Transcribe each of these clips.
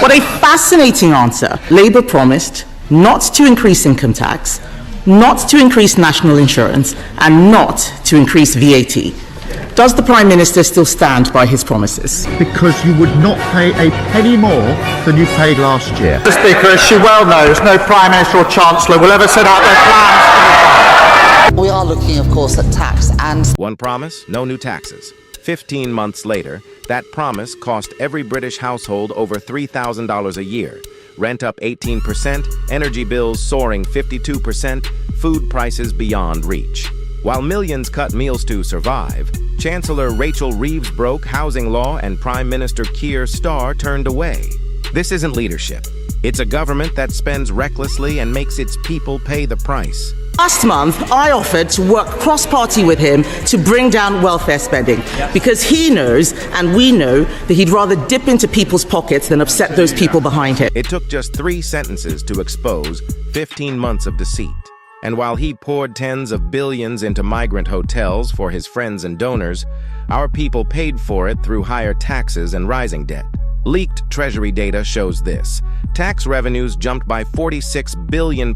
What a fascinating answer. Labour promised not to increase income tax, not to increase national insurance, and not to increase VAT. Does the Prime Minister still stand by his promises? Because you would not pay a penny more than you paid last year. The Speaker, as she well knows, no Prime Minister or Chancellor will ever set out their plans. We are looking, of course, at tax and... One promise, no new taxes. 15 months later, that promise cost every British household over $3,000 a year. Rent up 18%, energy bills soaring 52%, food prices beyond reach. While millions cut meals to survive, Chancellor Rachel Reeves broke housing law and Prime Minister Keir Starmer turned away. This isn't leadership. It's a government that spends recklessly and makes its people pay the price. Last month, I offered to work cross-party with him to bring down welfare spending, because he knows, and we know, that he'd rather dip into people's pockets than upset those people behind him. It took just 3 sentences to expose 15 months of deceit. And while he poured tens of billions into migrant hotels for his friends and donors, our people paid for it through higher taxes and rising debt. Leaked Treasury data shows this. Tax revenues jumped by £46 billion,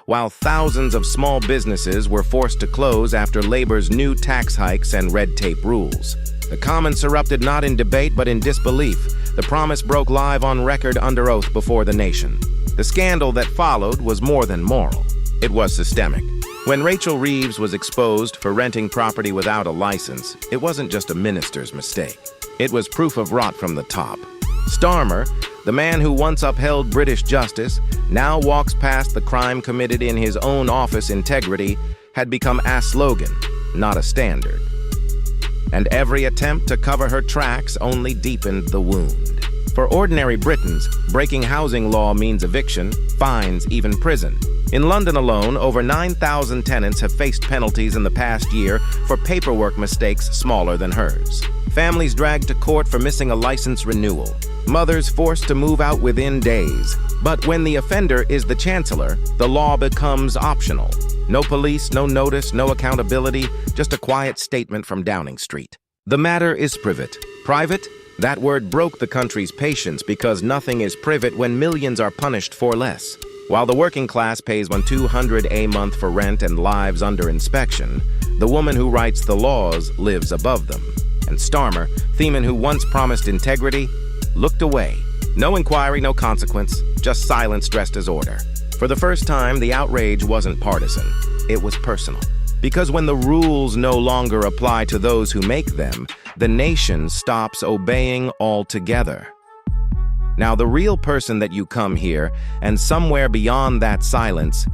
while thousands of small businesses were forced to close after Labour's new tax hikes and red tape rules. The Commons erupted not in debate but in disbelief. The promise broke live on record under oath before the nation. The scandal that followed was more than moral. It was systemic. When Rachel Reeves was exposed for renting property without a license, it wasn't just a minister's mistake. It was proof of rot from the top. Starmer, the man who once upheld British justice, now walks past the crime committed in his own office integrity, had become a slogan, not a standard. And every attempt to cover her tracks only deepened the wound. For ordinary Britons, breaking housing law means eviction, fines, even prison. In London alone, over 9,000 tenants have faced penalties in the past year for paperwork mistakes smaller than hers. Families dragged to court for missing a license renewal. Mothers forced to move out within days. But when the offender is the Chancellor, the law becomes optional. No police, no notice, no accountability, just a quiet statement from Downing Street. The matter is private. Private? That word broke the country's patience because nothing is private when millions are punished for less. While the working class pays $200 a month for rent and lives under inspection, the woman who writes the laws lives above them. And Starmer, Theman who once promised integrity, looked away. No inquiry, no consequence, just silence dressed as order. For the first time, the outrage wasn't partisan. It was personal. Because when the rules no longer apply to those who make them, the nation stops obeying altogether. Now, the real person that you come here, and somewhere beyond that silence,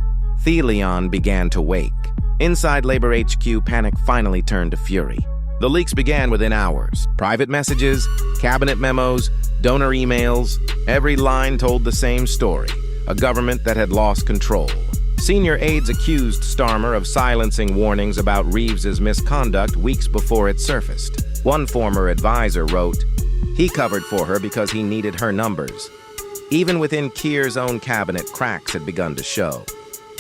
Thelion began to wake. Inside Labour HQ, panic finally turned to fury. The leaks began within hours. Private messages, cabinet memos, donor emails, every line told the same story. A government that had lost control. Senior aides accused Starmer of silencing warnings about Reeves's misconduct weeks before it surfaced. One former advisor wrote, "He covered for her because he needed her numbers." Even within Keir's own cabinet, cracks had begun to show.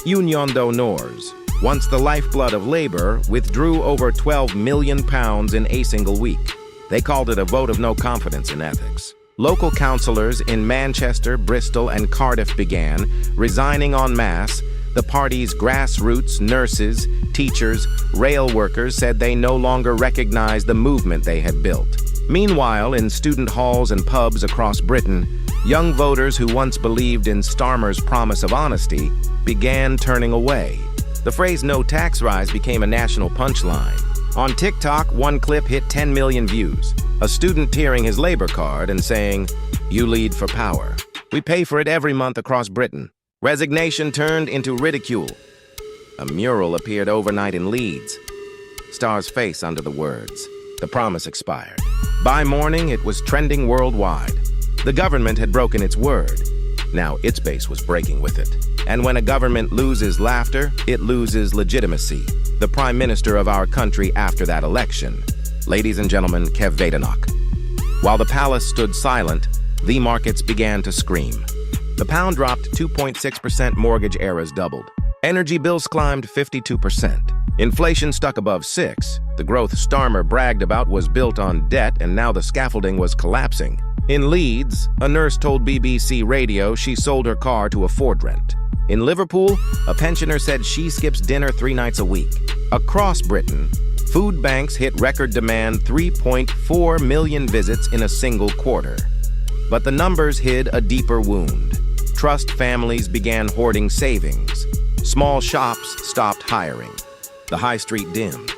Union d'Honneurs, once the lifeblood of Labour, withdrew over £12 million in a single week. They called it a vote of no confidence in ethics. Local councillors in Manchester, Bristol, and Cardiff began resigning en masse. The party's grassroots, nurses, teachers, rail workers said they no longer recognized the movement they had built. Meanwhile, in student halls and pubs across Britain, young voters who once believed in Starmer's promise of honesty began turning away. The phrase "no tax rise" became a national punchline. On TikTok, one clip hit 10 million views. A student tearing his Labour card and saying, "You lead for power. We pay for it every month across Britain." Resignation turned into ridicule. A mural appeared overnight in Leeds. Starr's face under the words. The promise expired. By morning, it was trending worldwide. The government had broken its word. Now its base was breaking with it. And when a government loses laughter, it loses legitimacy. The Prime Minister of our country after that election. Ladies and gentlemen, Kev Badenoch. While the palace stood silent, the markets began to scream. The pound dropped 2.6%, mortgage errors doubled. Energy bills climbed 52%. Inflation stuck above 6%. The growth Starmer bragged about was built on debt, and now the scaffolding was collapsing. In Leeds, a nurse told BBC Radio she sold her car to afford rent. In Liverpool, a pensioner said she skips dinner 3 nights a week. Across Britain, food banks hit record demand 3.4 million visits in a single quarter. But the numbers hid a deeper wound. Trust families began hoarding savings. Small shops stopped hiring. The high street dimmed.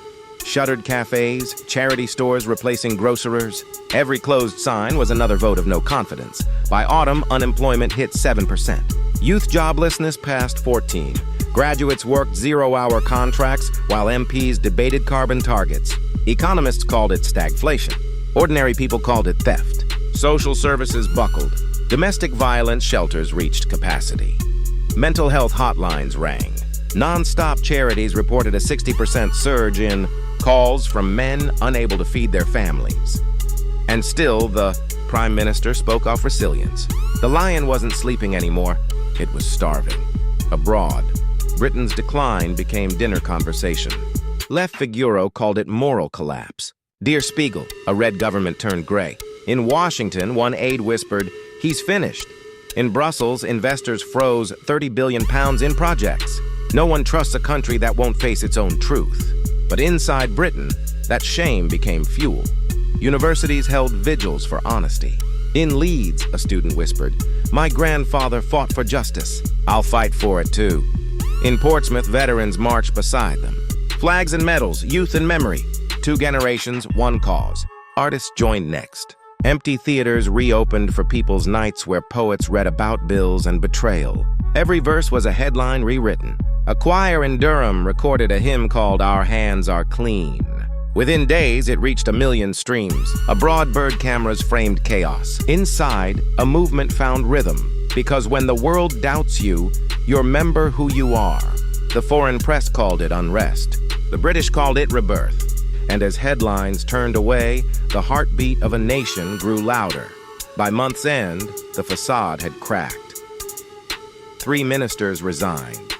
Shuttered cafes, charity stores replacing grocers. Every closed sign was another vote of no confidence. By autumn, unemployment hit 7%. Youth joblessness passed 14. Graduates worked 0-hour contracts while MPs debated carbon targets. Economists called it stagflation. Ordinary people called it theft. Social services buckled. Domestic violence shelters reached capacity. Mental health hotlines rang. Non-stop charities reported a 60% surge in calls from men unable to feed their families. And still, the Prime Minister spoke of resilience. The lion wasn't sleeping anymore. It was starving. Abroad, Britain's decline became dinner conversation. Left Figuro called it moral collapse. Dear Spiegel, a red government turned gray. In Washington, one aide whispered, "He's finished." In Brussels, investors froze £30 billion in projects. No one trusts a country that won't face its own truth. But inside Britain, that shame became fuel. Universities held vigils for honesty. In Leeds, a student whispered, "My grandfather fought for justice. I'll fight for it too." In Portsmouth, veterans marched beside them. Flags and medals, youth and memory. 2 generations, one cause. Artists joined next. Empty theaters reopened for people's nights where poets read about bills and betrayal. Every verse was a headline rewritten. A choir in Durham recorded a hymn called "Our Hands Are Clean." Within days, it reached 1 million streams. Abroad, bird cameras framed chaos. Inside, a movement found rhythm. Because when the world doubts you, remember who you are. The foreign press called it unrest. The British called it rebirth. And as headlines turned away, the heartbeat of a nation grew louder. By month's end, the facade had cracked. 3 ministers resigned.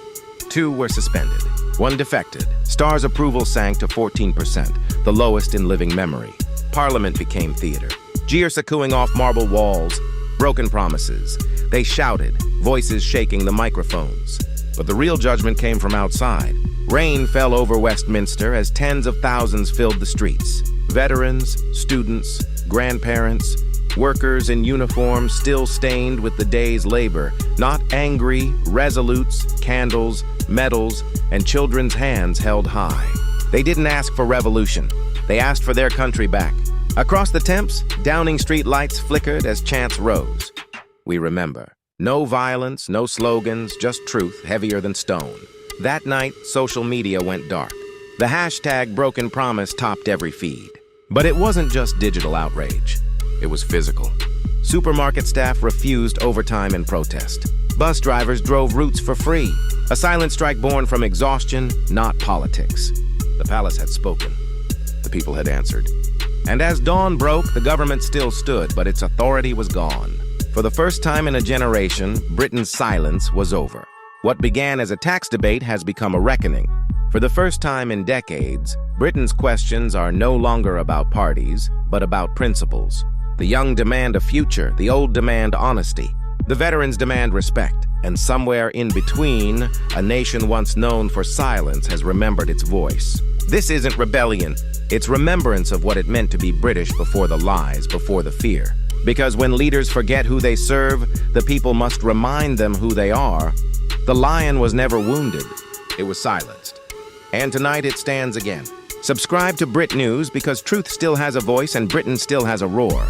2 were suspended. 1 defected. Starr's approval sank to 14%, the lowest in living memory. Parliament became theater. Jeers cooing off marble walls, broken promises. They shouted, voices shaking the microphones. But the real judgment came from outside. Rain fell over Westminster as tens of thousands filled the streets. Veterans, students, grandparents, workers in uniform still stained with the day's labor, not angry, resolutes, candles, medals, and children's hands held high. They didn't ask for revolution. They asked for their country back. Across the Thames, Downing Street lights flickered as chants rose. We remember. No violence, no slogans, just truth heavier than stone. That night, social media went dark. The hashtag Broken Promise topped every feed. But it wasn't just digital outrage. It was physical. Supermarket staff refused overtime in protest. Bus drivers drove routes for free. A silent strike born from exhaustion, not politics. The palace had spoken. The people had answered. And as dawn broke, the government still stood, but its authority was gone. For the first time in a generation, Britain's silence was over. What began as a tax debate has become a reckoning. For the first time in decades, Britain's questions are no longer about parties, but about principles. The young demand a future, the old demand honesty. The veterans demand respect, and somewhere in between, a nation once known for silence has remembered its voice. This isn't rebellion, it's remembrance of what it meant to be British before the lies, before the fear. Because when leaders forget who they serve, the people must remind them who they are. The lion was never wounded, it was silenced. And tonight it stands again. Subscribe to Brit News because truth still has a voice and Britain still has a roar.